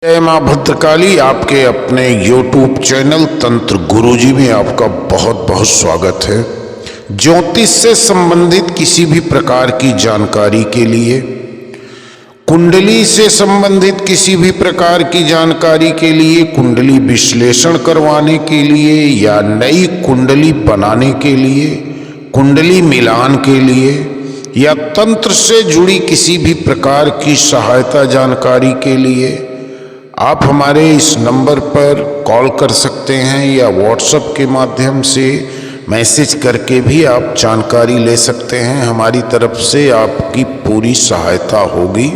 जय मां भद्रकाली। आपके अपने YouTube चैनल तंत्र गुरुजी में आपका बहुत बहुत स्वागत है। ज्योतिष से संबंधित किसी भी प्रकार की जानकारी के लिए, कुंडली से संबंधित किसी भी प्रकार की जानकारी के लिए, कुंडली विश्लेषण करवाने के लिए या नई कुंडली बनाने के लिए, कुंडली मिलान के लिए या तंत्र से जुड़ी किसी भी प्रकार की सहायता जानकारी के लिए आप हमारे इस नंबर पर कॉल कर सकते हैं या व्हाट्सएप के माध्यम से मैसेज करके भी आप जानकारी ले सकते हैं। हमारी तरफ से आपकी पूरी सहायता होगी।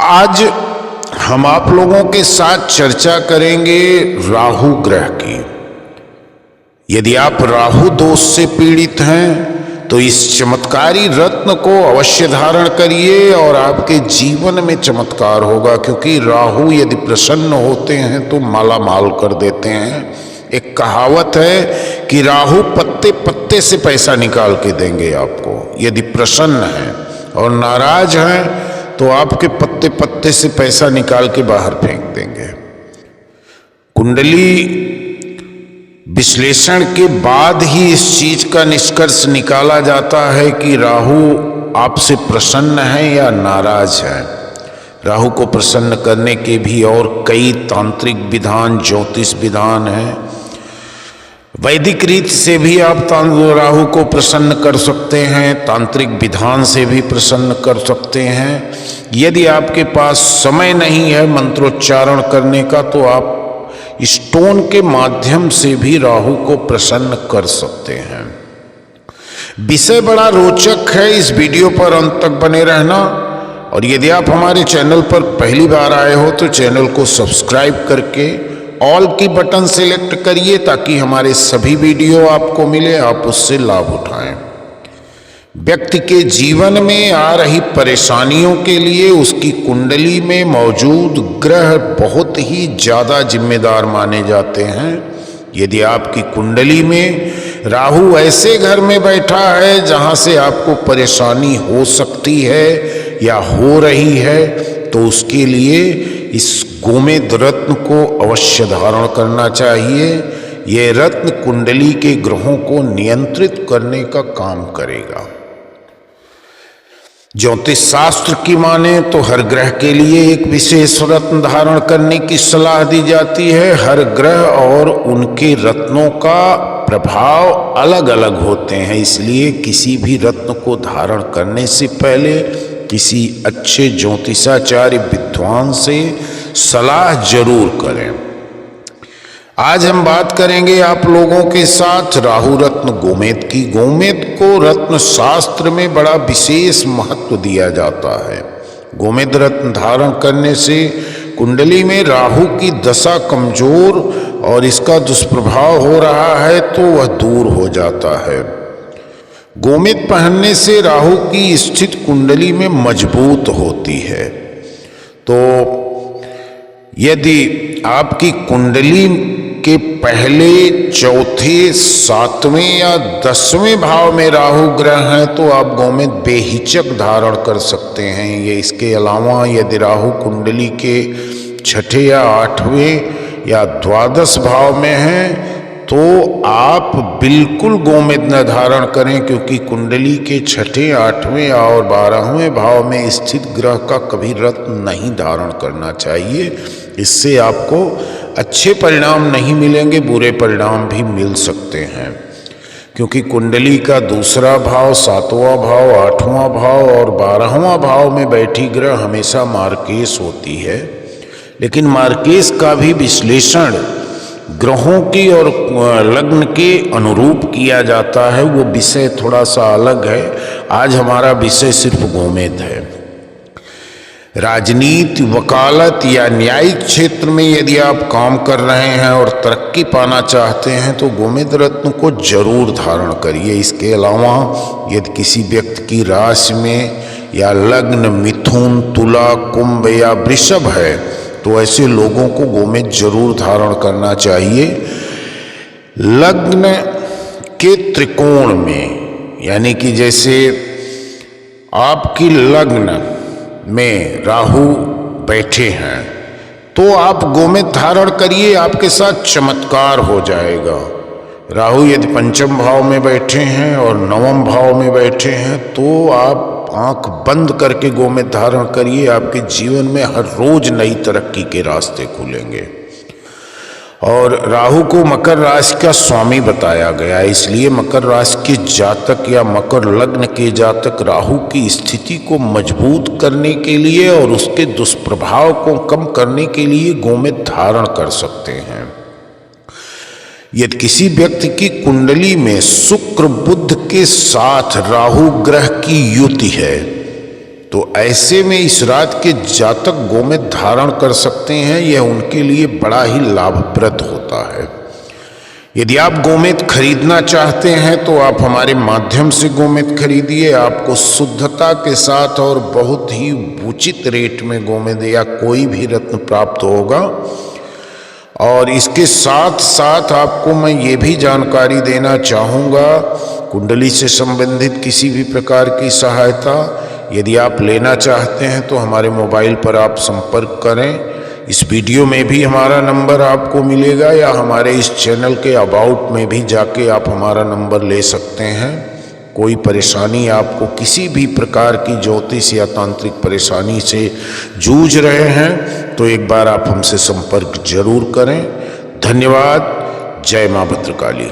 आज हम आप लोगों के साथ चर्चा करेंगे राहु ग्रह की। यदि आप राहु दोष से पीड़ित हैं तो इस चमत्कारी रत्न को अवश्य धारण करिए और आपके जीवन में चमत्कार होगा, क्योंकि राहु यदि प्रसन्न होते हैं तो माला माल कर देते हैं। एक कहावत है कि राहु पत्ते पत्ते से पैसा निकाल के देंगे आपको। यदि प्रसन्न हैं और नाराज हैं तो आपके पत्ते पत्ते से पैसा निकाल के बाहर फेंक देंगे। कुंडली विश्लेषण के बाद ही इस चीज का निष्कर्ष निकाला जाता है कि राहु आपसे प्रसन्न है या नाराज है। राहु को प्रसन्न करने के भी और कई तांत्रिक विधान, ज्योतिष विधान हैं। वैदिक रीत से भी आप राहु को प्रसन्न कर सकते हैं, तांत्रिक विधान से भी प्रसन्न कर सकते हैं। यदि आपके पास समय नहीं है मंत्रोच्चारण करने का तो आप स्टोन के माध्यम से भी राहु को प्रसन्न कर सकते हैं। विषय बड़ा रोचक है, इस वीडियो पर अंत तक बने रहना। और यदि आप हमारे चैनल पर पहली बार आए हो तो चैनल को सब्सक्राइब करके ऑल की बटन सेलेक्ट करिए ताकि हमारे सभी वीडियो आपको मिले, आप उससे लाभ उठाएं। व्यक्ति के जीवन में आ रही परेशानियों के लिए उसकी कुंडली में मौजूद ग्रह बहुत ही ज्यादा जिम्मेदार माने जाते हैं। यदि आपकी कुंडली में राहु ऐसे घर में बैठा है जहां से आपको परेशानी हो सकती है या हो रही है तो उसके लिए इस गोमेद रत्न को अवश्य धारण करना चाहिए। यह रत्न कुंडली के ग्रहों को नियंत्रित करने का काम करेगा। ज्योतिष शास्त्र की माने तो हर ग्रह के लिए एक विशेष रत्न धारण करने की सलाह दी जाती है। हर ग्रह और उनके रत्नों का प्रभाव अलग अलग होते हैं, इसलिए किसी भी रत्न को धारण करने से पहले किसी अच्छे ज्योतिषाचार्य विद्वान से सलाह जरूर करें। आज हम बात करेंगे आप लोगों के साथ राहु रत्न गोमेद की। गोमेद को रत्न शास्त्र में बड़ा विशेष महत्व दिया जाता है। गोमेद रत्न धारण करने से कुंडली में राहु की दशा कमजोर और इसका दुष्प्रभाव हो रहा है तो वह दूर हो जाता है। गोमेद पहनने से राहु की स्थिति कुंडली में मजबूत होती है। तो यदि आपकी कुंडली के पहले, चौथे, सातवें या 10वें भाव में राहु ग्रह है तो आप गोमेद बेहिचक धारण कर सकते हैं। ये इसके अलावा यदि राहु कुंडली के छठे या 8वें या 12 भाव में है तो आप बिल्कुल गोमेद न धारण करें, क्योंकि कुंडली के छठे, 8वें और 12वें भाव में स्थित ग्रह का कभी रत्न नहीं धारण करना चाहिए। इससे आपको अच्छे परिणाम नहीं मिलेंगे, बुरे परिणाम भी मिल सकते हैं। क्योंकि कुंडली का दूसरा भाव, 7वां भाव, 8वां भाव और 12वां भाव में बैठी ग्रह हमेशा मार्केश होती है। लेकिन मार्केश का भी विश्लेषण ग्रहों की और लग्न के अनुरूप किया जाता है, वो विषय थोड़ा सा अलग है। आज हमारा विषय सिर्फ गोमेद है। राजनीति, वकालत या न्यायिक क्षेत्र में यदि आप काम कर रहे हैं और तरक्की पाना चाहते हैं तो गोमेद रत्न को जरूर धारण करिए। इसके अलावा यदि किसी व्यक्ति की राशि में या लग्न मिथुन, तुला, कुंभ या वृषभ है तो ऐसे लोगों को गोमेद जरूर धारण करना चाहिए। लग्न के त्रिकोण में, यानी कि जैसे आपकी लग्न में राहु बैठे हैं तो आप गोमेद धारण करिए, आपके साथ चमत्कार हो जाएगा। राहु यदि पंचम भाव में बैठे हैं और नवम भाव में बैठे हैं तो आप आंख बंद करके गोमेद धारण करिए, आपके जीवन में हर रोज नई तरक्की के रास्ते खुलेंगे। और राहु को मकर राशि का स्वामी बताया गया है, इसलिए मकर राशि के जातक या मकर लग्न के जातक राहु की स्थिति को मजबूत करने के लिए और उसके दुष्प्रभाव को कम करने के लिए गोमेद धारण कर सकते हैं। यदि किसी व्यक्ति की कुंडली में शुक्र बुध के साथ राहु ग्रह की युति है तो ऐसे में इस रात के जातक गोमेद धारण कर सकते हैं, यह उनके लिए बड़ा ही लाभप्रद होता है। यदि आप गोमेद खरीदना चाहते हैं तो आप हमारे माध्यम से गोमेद खरीदिए, आपको शुद्धता के साथ और बहुत ही उचित रेट में गोमेद या कोई भी रत्न प्राप्त होगा। और इसके साथ साथ आपको मैं ये भी जानकारी देना चाहूँगा, कुंडली से संबंधित किसी भी प्रकार की सहायता यदि आप लेना चाहते हैं तो हमारे मोबाइल पर आप संपर्क करें। इस वीडियो में भी हमारा नंबर आपको मिलेगा या हमारे इस चैनल के अबाउट में भी जाके आप हमारा नंबर ले सकते हैं। कोई परेशानी, आपको किसी भी प्रकार की ज्योतिष या तांत्रिक परेशानी से जूझ रहे हैं तो एक बार आप हमसे संपर्क जरूर करें। धन्यवाद। जय मां भद्रकाली।